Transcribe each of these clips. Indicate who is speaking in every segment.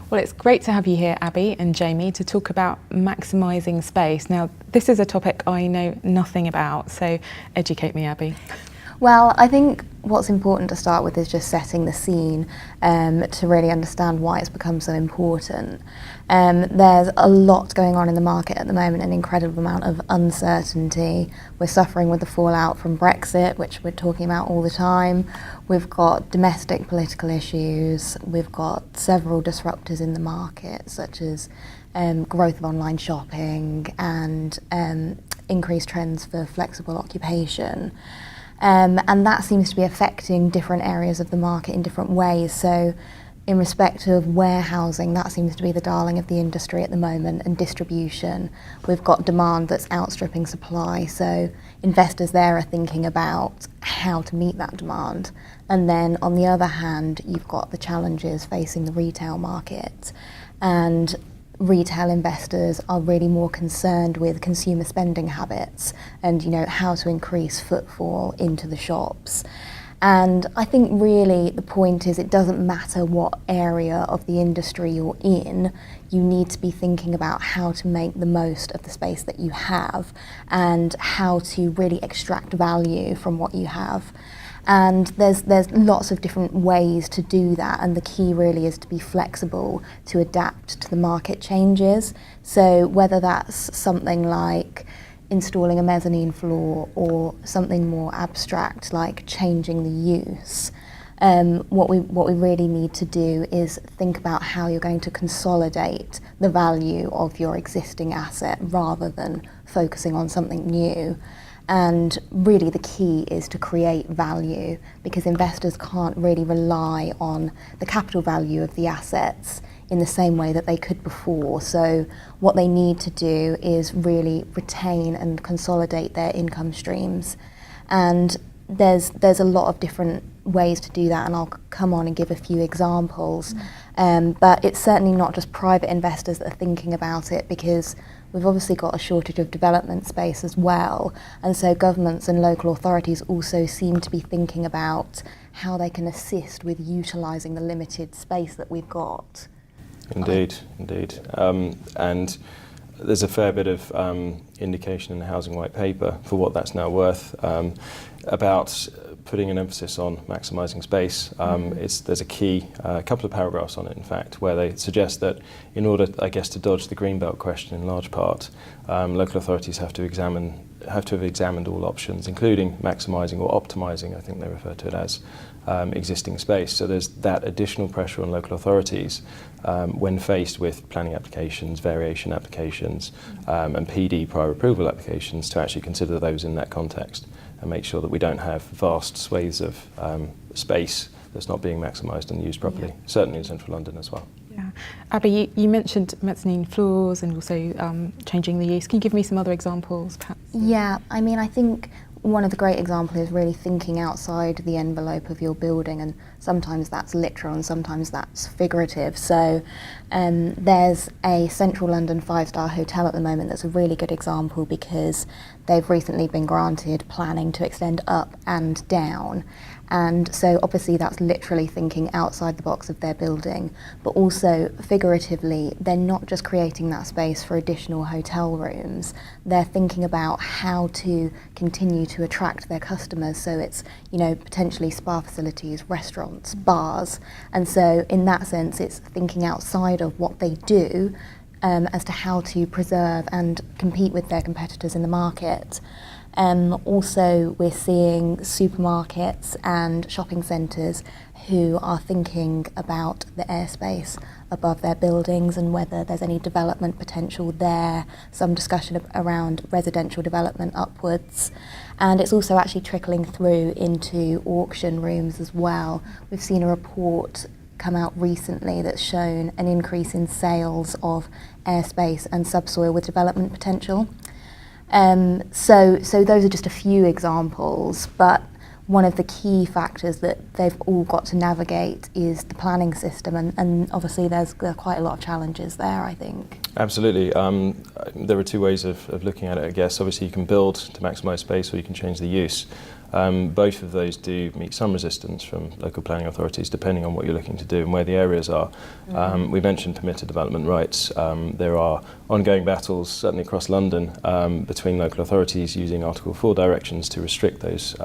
Speaker 1: Well, it's great to have you here, Abbey and Jamie, to talk about maximising space. Now, this is a topic I know nothing about, so educate me, Abbey.
Speaker 2: Well, I think what's important to start with is just setting the scene to really understand why it's become so important. There's a lot going on in the market at the moment, an incredible amount of uncertainty. We're suffering with the fallout from Brexit, which we're talking about all the time. We've got domestic political issues. We've got several disruptors in the market, such as growth of online shopping and increased trends for flexible occupation. And that seems to be affecting different areas of the market in different ways. So in respect of warehousing, that seems to be the darling of the industry at the moment, and distribution. We've got demand that's outstripping supply, so investors there are thinking about how to meet that demand. And then on the other hand, you've got the challenges facing the retail market, and retail investors are really more concerned with consumer spending habits and, how to increase footfall into the shops. And I think really the point is, it doesn't matter what area of the industry you're in, you need to be thinking about how to make the most of the space that you have and how to really extract value from what you have. And there's lots of different ways to do that, and the key really is to be flexible to adapt to the market changes. So whether that's something like installing a mezzanine floor or something more abstract like changing the use, what we really need to do is think about how you're going to consolidate the value of your existing asset rather than focusing on something new. And really the key is to create value, because investors can't really rely on the capital value of the assets in the same way that they could before. So what they need to do is really retain and consolidate their income streams. And there's a lot of different ways to do that, and I'll come on and give a few examples. But it's certainly not just private investors that are thinking about it, because we've obviously got a shortage of development space as well, and so governments and local authorities also seem to be thinking about how they can assist with utilising the limited space that we've got.
Speaker 3: Indeed. And there's a fair bit of indication in the Housing White Paper for what that's now worth, about putting an emphasis on maximising space. There's a couple of paragraphs on it, in fact, where they suggest that in order, I guess, to dodge the greenbelt question in large part, local authorities have to have examined all options, including maximising or optimising, I think they refer to it as, existing space. So there's that additional pressure on local authorities when faced with planning applications, variation applications, and PD prior approval applications, to actually consider those in that context and make sure that we don't have vast swathes of space that's not being maximised and used properly, certainly in central London as well.
Speaker 1: Yeah. Abbey, you mentioned mezzanine floors and also changing the use. Can you give me some other examples, perhaps?
Speaker 2: Yeah, I think one of the great examples is really thinking outside the envelope of your building, and sometimes that's literal and sometimes that's figurative. So there's a central London 5-star hotel at the moment that's a really good example, because they've recently been granted planning to extend up and down. And so obviously that's literally thinking outside the box of their building, but also figuratively, they're not just creating that space for additional hotel rooms, they're thinking about how to continue to attract their customers. So it's, potentially spa facilities, restaurants, bars. And so in that sense, it's thinking outside of what they do as to how to preserve and compete with their competitors in the market. Also, we're seeing supermarkets and shopping centres who are thinking about the airspace above their buildings and whether there's any development potential there, some discussion around residential development upwards. And it's also actually trickling through into auction rooms as well. We've seen a report come out recently that's shown an increase in sales of airspace and subsoil with development potential. So those are just a few examples, but one of the key factors that they've all got to navigate is the planning system, and obviously there are quite a lot of challenges there, I think.
Speaker 3: Absolutely. There are two ways of looking at it, I guess. Obviously you can build to maximise space, or you can change the use. Both of those do meet some resistance from local planning authorities, depending on what you're looking to do and where the areas are. We mentioned permitted development rights. There are ongoing battles, certainly across London, between local authorities using Article 4 directions to restrict those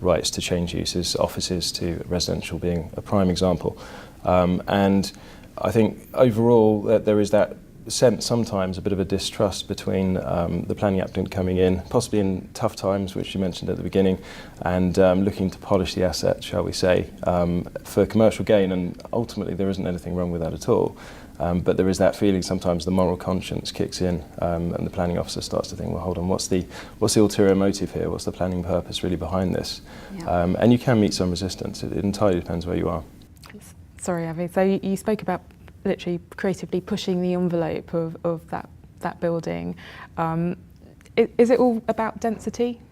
Speaker 3: rights to change uses, offices to residential being a prime example. And I think overall that there is that sense sometimes a bit of a distrust between the planning applicant coming in, possibly in tough times, which you mentioned at the beginning, and looking to polish the asset, shall we say, for commercial gain. And ultimately there isn't anything wrong with that at all. But there is that feeling sometimes the moral conscience kicks in, and the planning officer starts to think, well, hold on, what's the ulterior motive here? What's the planning purpose really behind this?
Speaker 2: Yeah.
Speaker 3: And you can meet some resistance. It entirely depends where you are.
Speaker 1: Sorry, Abbey. So you spoke about literally creatively pushing the envelope of that building. Is it all about density?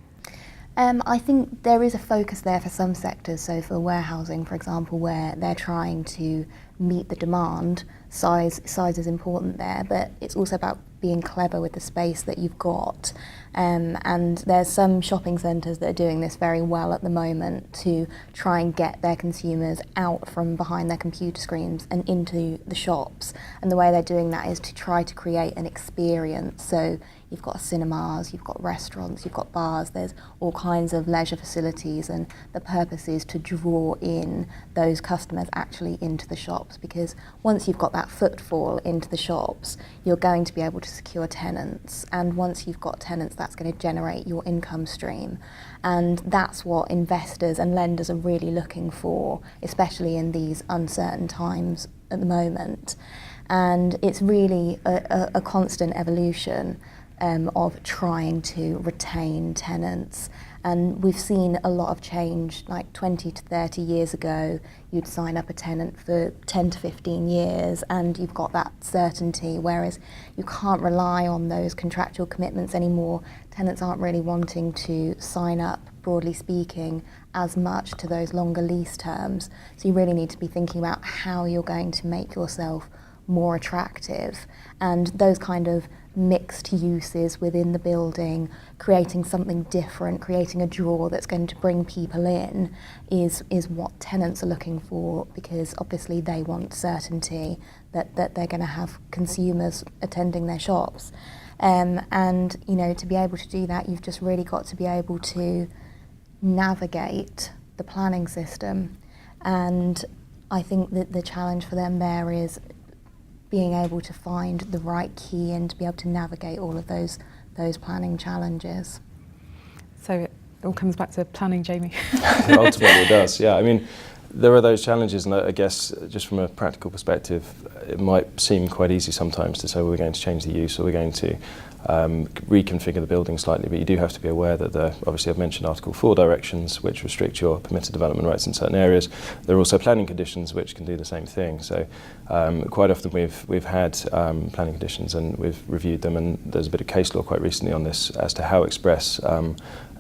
Speaker 2: I think there is a focus there for some sectors. So for warehousing, for example, where they're trying to meet the demand, size is important there, but it's also about being clever with the space that you've got. And there's some shopping centres that are doing this very well at the moment to try and get their consumers out from behind their computer screens and into the shops. And the way they're doing that is to try to create an experience. So you've got cinemas, you've got restaurants, you've got bars, there's all kinds of leisure facilities, and the purpose is to draw in those customers actually into the shops, because once you've got that footfall into the shops, you're going to be able to secure tenants, and once you've got tenants, that's going to generate your income stream. And that's what investors and lenders are really looking for, especially in these uncertain times at the moment. And it's really a constant evolution of trying to retain tenants. And we've seen a lot of change. Like 20 to 30 years ago, you'd sign up a tenant for 10 to 15 years and you've got that certainty, whereas you can't rely on those contractual commitments anymore. Tenants aren't really wanting to sign up, broadly speaking, as much to those longer lease terms. So you really need to be thinking about how you're going to make yourself more attractive, and those kind of mixed uses within the building, creating something different, creating a draw that's going to bring people in is what tenants are looking for, because obviously they want certainty that they're going to have consumers attending their shops. And you know, to be able to do that, you've just really got to be able to navigate the planning system. And I think that the challenge for them there is being able to find the right key and to be able to navigate all of those planning challenges.
Speaker 1: So it all comes back to planning, Jamie.
Speaker 3: Ultimately it does, yeah. I mean, there are those challenges, and I guess just from a practical perspective, it might seem quite easy sometimes to say, well, we're going to change the use, or we're going to reconfigure the building slightly, but you do have to be aware that obviously I've mentioned Article 4 directions, which restrict your permitted development rights in certain areas. There are also planning conditions which can do the same thing. So quite often we've had planning conditions and we've reviewed them, and there's a bit of case law quite recently on this as to how express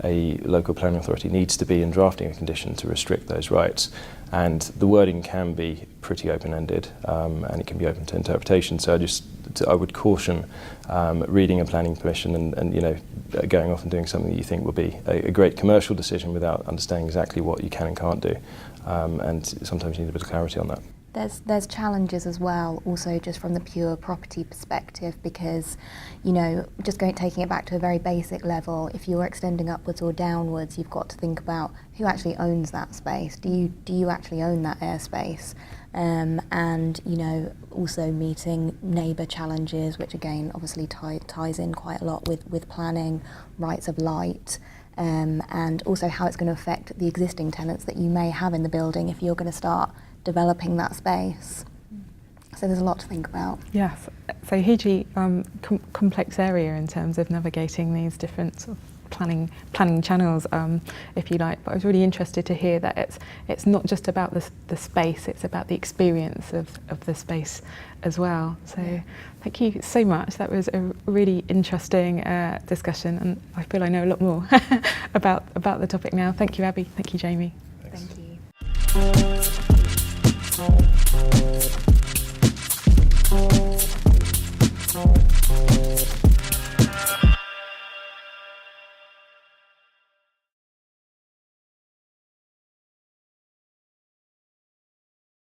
Speaker 3: a local planning authority needs to be in drafting a condition to restrict those rights. And the wording can be pretty open-ended, and it can be open to interpretation. So I would caution reading a planning permission and you know, going off and doing something that you think will be a great commercial decision without understanding exactly what you can and can't do. And sometimes you need a bit of clarity on that.
Speaker 2: There's challenges as well, also just from the pure property perspective, because, you know, just taking it back to a very basic level, if you're extending upwards or downwards, you've got to think about who actually owns that space. Do you actually own that airspace? And, you know, also meeting neighbour challenges, which again obviously ties in quite a lot with planning, rights of light, and also how it's going to affect the existing tenants that you may have in the building if you're going to start developing that space. So there's a lot to think about.
Speaker 1: Yes, so hugely complex area in terms of navigating these different sort of planning channels, if you like. But I was really interested to hear that it's not just about the space, it's about the experience of the space as well. So thank you so much. That was a really interesting discussion, and I feel I know a lot more about the topic now. Thank you, Abbey. Thank you, Jamie.
Speaker 3: Thanks.
Speaker 2: Thank you.